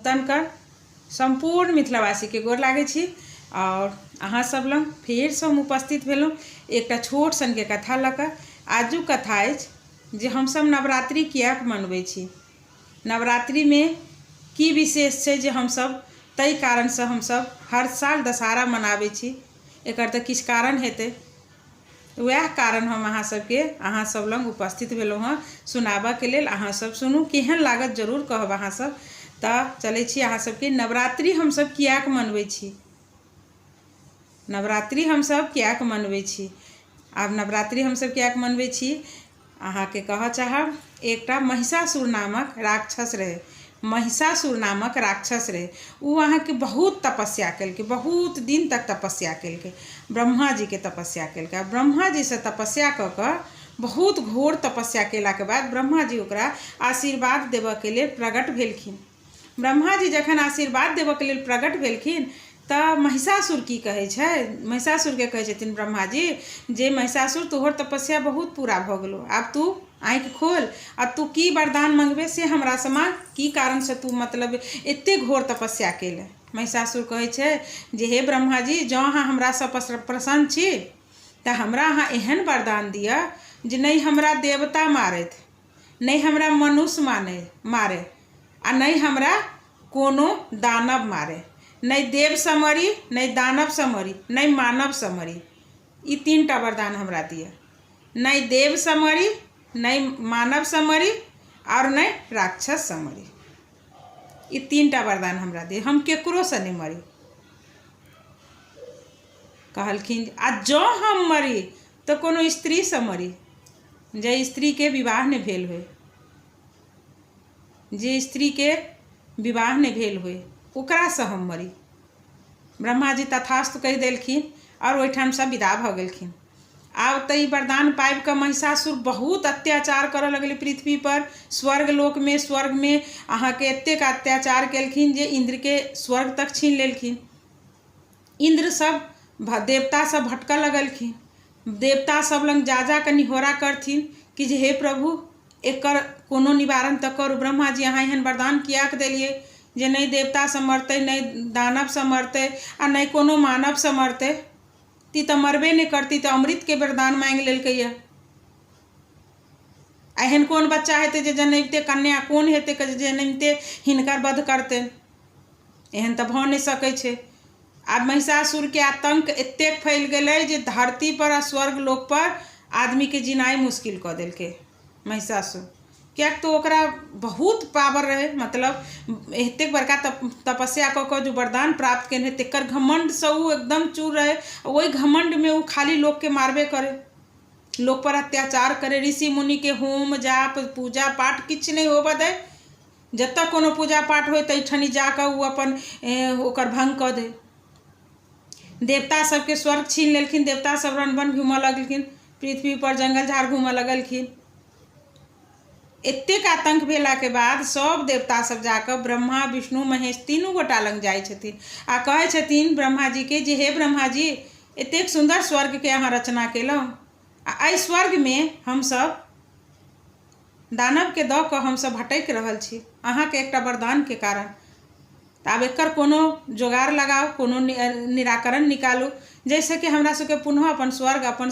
नूतन कर संपूर्ण मिथिलावासी के गोर लागे छी और अहाँ सब लग फिर से हम उपस्थित भेलहुँ एक छोट सन के कथा लकर। आजू कथा अछि जे हम सब नवरात्रि किएक मनबै छी, नवरात्रि में की विशेष छै जे हम सब तै कारण से हम सब हर साल दशहरा मनाबै छी। एकर तऽ किछु कारण हेतै, वह कारण हम अहाँ सब लग उपस्थित भेलहुँ हँ सुनाबऽ के लेल। अहाँ सब सुनू, केहन लागत जरूर कहब अहाँ सब। तऽ चलै छी अहाँ सबके नवरात्रि हम सब किएक मनबै छी, नवरात्रि हम सब किएक मनबै छी। आब नवरात्रि हम सब किएक मनबै छी अहाँके कहऽ चाहब। एकटा महिषासुर नामक राक्षस रहे, महिषासुर नामक राक्षस रहे। वो अहाँके बहुत तपस्या केलकै, बहुत दिन तक तपस्या केलकै, ब्रह्मा जी के तपस्या केलकै। ब्रह्मा जी से तपस्या कऽ कऽ बहुत घोर तपस्या केला के बाद ब्रह्मा जी ओकरा आशीर्वाद देबऽ के लेल प्रकट भेलखिन। ब्रह्मा जी जखन आशीर्वाद देबऽ के लेल प्रकट भेलखिन तऽ महिषासुर की कहै छै, महिषासुर के कहै छथिन ब्रह्मा जी जे महिषासुर तोहर तपस्या बहुत पूरा भऽ गेलो, आब तू आँखि खोल आ तू की वरदान मंगबे से हमरा से मांग, की कारण से तू मतलब एते घोर तपस्या केले। महिषासुर कहै छै जे हे ब्रह्मा जी, जँ अहाँ हमरा से प्रसन्न छी तऽ हमरा अहाँ एहन वरदान दिअ जे नहीं हमरा देवता मारैत, नहीं हमरा मनुष्य मारे आ नहीं हमरा कोनो दानव मारे, नहीं देव समरी, नहीं दानव समरी, नहीं मानव समरी। ई तीनटा वरदान हमरा दिया, नहीं देव समरी, नहीं मानव समरी और नहीं राक्षस समरी। ई तीनटा वरदान हमरा दिया, हम केकरो से नहीं मरी। कहलखिन आ जँ हम मरी तो कोनो स्त्री से मरी, जे स्त्री के विवाह नहीं भेल होय, जे स्त्री के विवाह नहीं भेल होय ओकरा से हम मरी। ब्रह्मा जी तथास्तु कहि देलखिन और ओहिठाम से विदा भऽ गेलखिन। आब तऽ ई वरदान पाबि कऽ महिषासुर बहुत अत्याचार करऽ लगलै पृथ्वी पर। स्वर्ग लोक में, स्वर्ग में अहाँके एतेक अत्याचार केलखिन जे इंद्र के स्वर्ग तक छीन लेलखिन। इंद्र सब देवता सब भटकऽ लगलखिन, देवता सब लग जा जा कऽ निहोरा करथिन कि जे हे प्रभु एकर कोनो निवारण तऽ करू। ब्रह्मा जी अहाँ एहन वरदान किएक देलियै जे नहीं देवता से मरतै, नहीं दानव से मरतै आ नहीं कोनो मानव से मरतै, ती तऽ मरबे नहीं करती, तऽ अमृत के वरदान मांगि लेलकैया। एहन कोन बच्चा हेतै जे जन्मते कन्या, कोन हेतै जे जन्मते हिनकर वध करतै, एहन तऽ भऽ नहीं सकै छै। आब महिषासुर के आतंक एतेक फैल गेलै जे धरती पर आ स्वर्ग लोक पर आदमी के जिनाई मुश्किल कऽ देलकै महिषासुर। किएक तो ओकरा बहुत पावर रहे, मतलब एतेक बड़का तपस्या कऽ कऽ जो वरदान प्राप्त केने तेकर घमंड से उ एकदम चूर रहे। वही घमंड में उ खाली लोग के मारबे करे, लोग पर अत्याचार करे। ऋषि मुनि के होम जाप पूजा पाठ किछु नहीं होबऽ दे, जतऽ कोनो पूजा पाठ होय तैठनी जाकऽ उ अपन ओकर भंग कऽ दे। देवता सबके स्वर्ग छीन लेलखिन, देवता सब रण वन घूमऽ लगलखिन, पृथ्वी पर जंगल झाड़ घूमऽ लगलखिन। एतेक आतंक भेला के बाद सब देवता सब जाकर ब्रह्मा विष्णु महेश तीनों गोटा लग जाय छथिन आ कहै छथिन ब्रह्मा जी के जे हे ब्रह्मा जी, एतेक सुंदर स्वर्ग के अहाँ रचना केलहुँ आ एहि स्वर्ग में हम सब दानव के दऽ कऽ हम सब भटक रहल छी अहाँ के एकटा वरदान के कारण। तऽ आब एकर कोनो जोगाड़ लगाओ, कोनो निराकरण निकालू जैसे कि हमरा सबके पुनः अपन स्वर्ग, अपन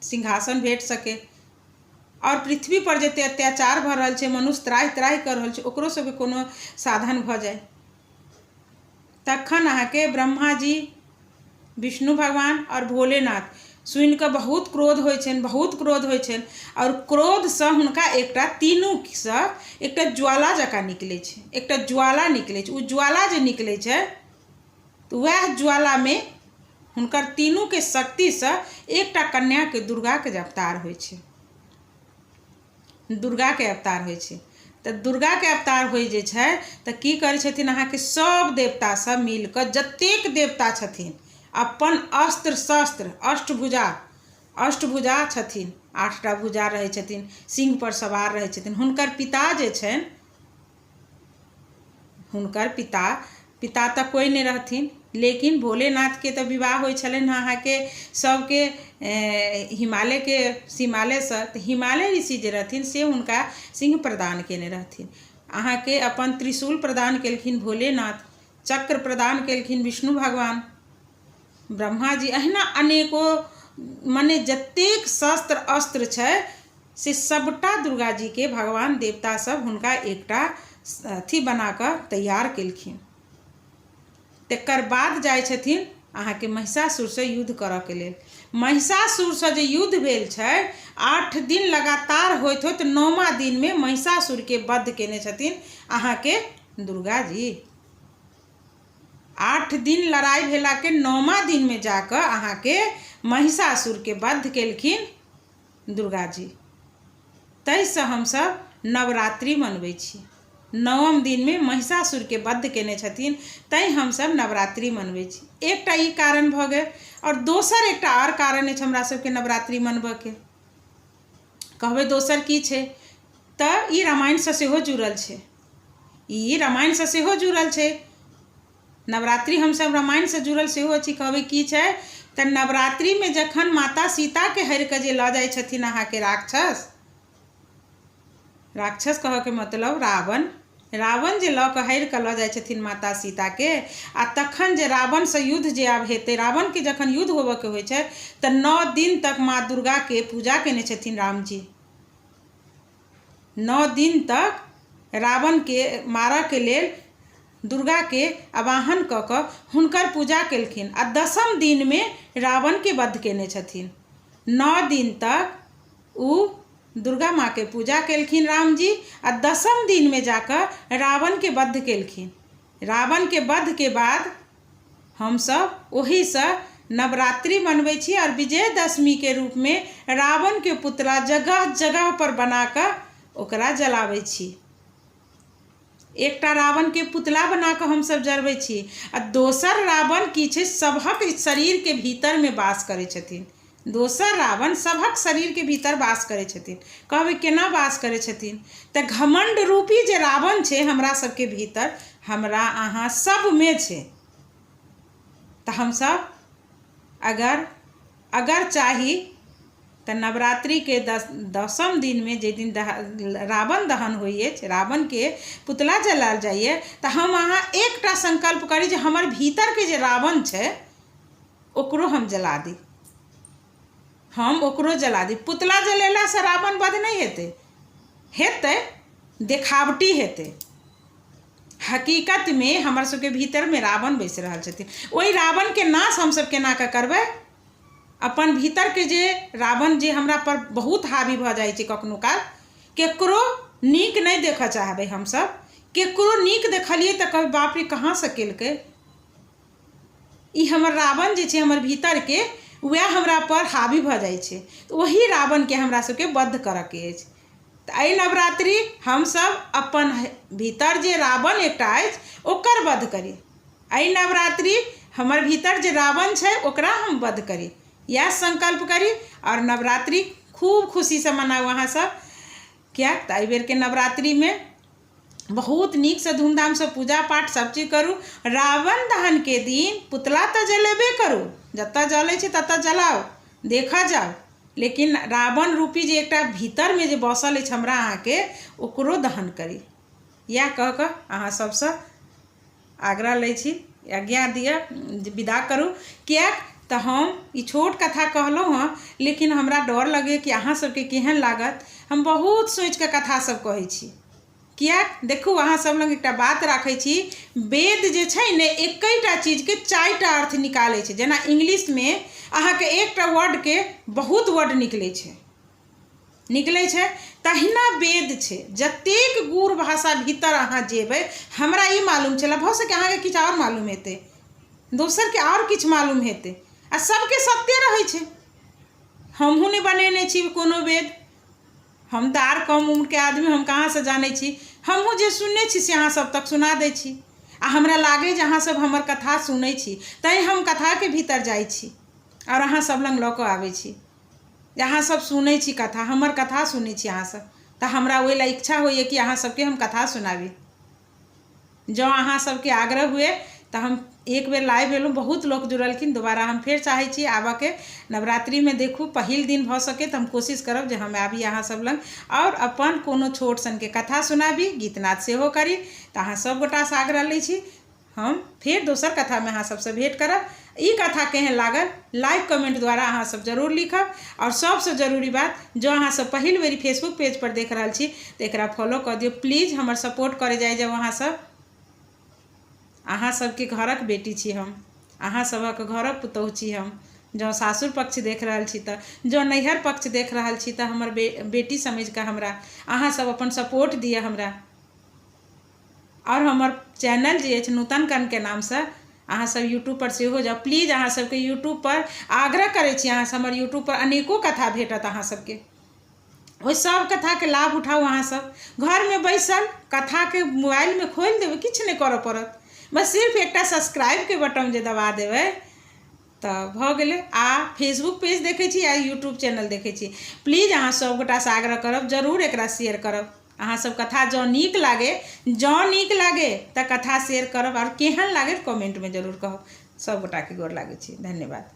सिंहासन भेट सके और पृथ्वी पर जते अत्याचार भऽ रहल छै, मनुष्य त्राहि त्राहि कर रहल छै, ओकरो सबके कोनो साधन भऽ जाए। तखन अहाँके ब्रह्मा जी, विष्णु भगवान और भोलेनाथ सुनि कऽ बहुत क्रोध होइ छनि, बहुत क्रोध होइ छनि और क्रोध से हुनका एकटा तीनू से एकटा ज्वाला जकाँ निकलै छै, एकटा ज्वाला निकलै छै। उ ज्वाला जे निकलै छै तऽ वह ज्वाला में हुनकर तीनू के शक्ति से एकटा कन्या के दुर्गा के अवतार होइ छै, दुर्गा के अवतार होइ छै। तऽ दुर्गा के अवतार होइ जे छै तऽ की करै छथिन अहाँके सब देवता सब मिल कऽ, जतेक देवता छथिन अपन अस्त्र शस्त्र, अष्टभुजा छथिन, 8टा भुजा रहै छथिन, सिंह पर सवार रहै छथिन। हुनकर पिता जे छनि, हुनकर पिता तऽ कोई नहीं रहथिन, लेकिन भोलेनाथ के तऽ विवाह होइ छलनि अहाँके सबके हिमालय के सिमालय से। तऽ हिमालय ऋषि जे रहथिन से हुनका सिंह प्रदान केने रहथिन अहाँ के अपन त्रिशूल प्रदान केलखिन भोलेनाथ, चक्र प्रदान केलखिन विष्णु भगवान, ब्रह्मा जी। अहिना अनेको मने जतेक शस्त्र अस्त्र छै से सबटा दुर्गा जी के भगवान देवता सब हुनका एकटा अथी बना कऽ तैयार केलखिन। तकर बाद जाइ छथिन अहाँ के महिषासुर से युद्ध करऽ के लेल। महिषासुर से जे युद्ध भेल छै 8 दिन लगातार होइत होइत 9वां दिन में महिषासुर के वध केने छथिन अहाँ के दुर्गा जी। 8 दिन लड़ाई भेला के 9वां दिन में जाकर अहाँ के महिषासुर के वध केलखिन दुर्गा जी। ताहिसँ हमसब नवरात्रि मनबै छी। 9वां दिन में महिषासुर के वध केने छथिन, तैं हमसब नवरात्रि मनबै छी। एकटा ई कारण भऽ गेल। और दोसर एकटा और कारण अछि हमरा सबके नवरात्रि मनबऽ के। कहबै दोसर की छै तऽ ई रामायण से सेहो जुड़ल छै। ई रामायण से सेहो जुड़ल छै। नवरात्रि हमसब रामायण से जुड़ल सेहो छी। कहबै की छै तऽ नवरात्रि में जखन माता सीता के हरि के जे लऽ जाइ छथिन अहाँ के राक्षस कहऽ के मतलब रावण जे लऽ कऽ हरि कऽ लऽ जाइ छथिन माता सीता के, आ तखन जे रावण से युद्ध जे आब हेतै, रावण के जखन युद्ध होबऽ के होइ छै तऽ 9 दिन तक माँ दुर्गा के पूजा केने छथिन राम जी। 9 दिन तक रावण के मारऽ के लेल दुर्गा के आवाहन कऽ कऽ हुनकर पूजा केलखिन, आ 10म दिन में रावण के वध केने छथिन। 9 दिन तक उ दुर्गा माँ के पूजा केलखिन राम जी, आ 10म दिन में जाकर रावण के वध केलखिन। रावण के वध के बाद हम सब ओही से नवरात्रि मनबै छी, और विजयदशमी के रूप में रावण के पुतला जगह जगह पर बनाकर ओकरा जलाबै छी। एकटा रावण के पुतला बना कऽ हम सब जरबै छी, आ दोसर रावण की छै सबहक शरीर के भीतर में वास करै छथिन। दोसर रावण सबहक शरीर के भीतर वास करै छथिन। कहबै केना वास करै छथिन तऽ घमंड रूपी जे रावण छै हमरा सबके भीतर, हमरा अहाँ सब में छै। तऽ हम सब अगर चाही तऽ नवरात्रि के 10म दिन में जे दिन रावण दहन होइए, रावण के पुतला जलाल जाइए, तऽ हम अहाँ एकटा संकल्प करी जे हमर भीतर के जे रावण छै ओकरो हम जला दी। हम ओकरो जला दी। पुतला जलेला से रावण वध नहीं हेतै, देखावटी हेतै। हकीकत में हमर सबके भीतर में रावण बैस रहल छथिन। ओहि रावण के नाश हम सब केना कऽ करबै? अपन भीतर के जे रावण जे हमरा पर बहुत हावी भऽ जाइ छै, कखनो काल केकरो नीक नहीं देखऽ चाहबै। हम सब केकरो नीक देखलिए तऽ कहबै बाप रे कहाँ से केलकै। ई हमर रावण जे छै हमर भीतर के, वह हमरा पर हावी भऽ जाइ छै। तऽ वही रावण के हमरा सबके वध करऽ के अछि। तऽ एहि नवरात्रि हम सब अपन भीतर जे रावण एकटा अछि ओकर वध करी। एहि नवरात्रि हमर भीतर जे रावण छै ओकरा हम वध करी, यह संकल्प करी, और नवरात्रि खूब खुशी से मनाऊ अहाँ सब। क्या तऽ एहि बेर के नवरात्रि में बहुत नीक से धूमधाम से पूजा पाठ सब चीज करू। रावण दहन के दिन पुतला तऽ जलेबे करू, जतऽ जलै छै ततऽ जलाओ, देखा जाओ, लेकिन रावण रूपी जे एकटा भीतर में जे बसल अछि हमरा अहाँ के, ओकरो दहन करी। यह कह कऽ अहाँ सबसँ आग्रह लै छी, आज्ञा दिअ, विदा करू। किएक तऽ हम ई छोट कथा कहलहुँ हँ, लेकिन हमरा डर लगे कि अहाँ सबके केहन लागत। हम बहुत सोचि कऽ कथा सब कहै छी। किएक देखू अहाँ सब लग एकटा बात राखै छी, वेद जे छै ने एकैटा चीज के 4टा अर्थ निकालै छै। जेना इंग्लिश में अहाँ के एकटा वर्ड के बहुत वर्ड निकलै छै, तहिना वेद छै। जतेक गूढ़ भाषा भीतर अहाँ जेबै, हमरा ई मालूम छलै, भऽ सकै अहाँके किछु आओर मालूम हेतै, दोसर के आओर किछु मालूम हेतै, आ सबके सत्य रहै छै। हमहूँ नहि बनेने छी कोनो वेद, हम तऽ आर कम उम्र के आदमी, हम कहाँ से जानै छी। हमहूँ जे सुनने छी से अहाँ सब तक सुना दै छी, आ हमरा लागे जे अहाँ सब हमर कथा सुनै छी, तैँ हम कथा के भीतर जाइ छी और अहाँ सब लग लऽ कऽ आबै छी। अहाँ सब सुनै छी कथा, हमर कथा सुनै छी अहाँ सब, तऽ हमरा ओहि ला इच्छा होइए कि अहाँ सबके हम कथा सुनाबी। जँ अहाँ सबके आग्रह हुए तऽ हम एक बेर लाइव भेलूँ, बहुत लोग जुड़लखिन। दोबारा हम फेर चाहै छी आबऽ के, नवरात्रि में देखू पहिल दिन भऽ सके तऽ हम कोशिश करब जे हम आबी अहाँ सब लग और अपन कोनो छोट सनके कथा सुनाबी, गीतनाद सेहो करी। तऽ अहाँ सब गोटासँ आग्रह लै छी हम फेर दोसर कथा में अहाँ सबसँ भेंट करब। ई कथा केहन लागल लाइक कमेंट द्वारा अहाँ सब जरूर लिखब। और सबसे जरूरी बात, जो अहाँ सब पहिल बेरी फेसबुक पेज पर देख रहल छी तऽ एकरा फॉलो कर दियौ प्लीज, हमर सपोर्ट करे जाए जाओ अहाँ सब। अहाँ सबके घरक बेटी छी हम, अहाँ सबक घरक पुतौह छी हम। जो सासुर पक्ष देख रहल छी तऽ, जो नैहर पक्ष देख रहल छी तऽ हमर बेटी समझ के हमरा अहाँ सब अपन सपोर्ट दिए हमरा। और हमर चैनल जे अछि नूतन कन के नाम से अहाँ सब यूट्यूब पर सेहो जाओ प्लीज। अहाँ सबके यूट्यूब पर आग्रह करे छी, अहाँ हमर यूट्यूब पर अनेको कथा भेटत अहाँ सबके, ओहि सब कथा के लाभ उठाओ। अहाँ सब घर में बैसल कथा के मोबाइल में खोल देबै, किछु नहीं करऽ पड़त, बस सिर्फ एकटा सब्सक्राइब के बटन जे दबा देबै तऽ भऽ गेलै। आ फेसबुक पेज देखै छी आ यूट्यूब चैनल देखै छी, प्लीज अहाँ सब गोटासँ आग्रह करब जरूर एकरा शेयर करब। अहाँ सब कथा जँ नीक लागे तऽ कथा शेयर करब, और केहन लागे कमेंट में जरूर कहब। सब गोटा के गोर लागै छी, धन्यवाद।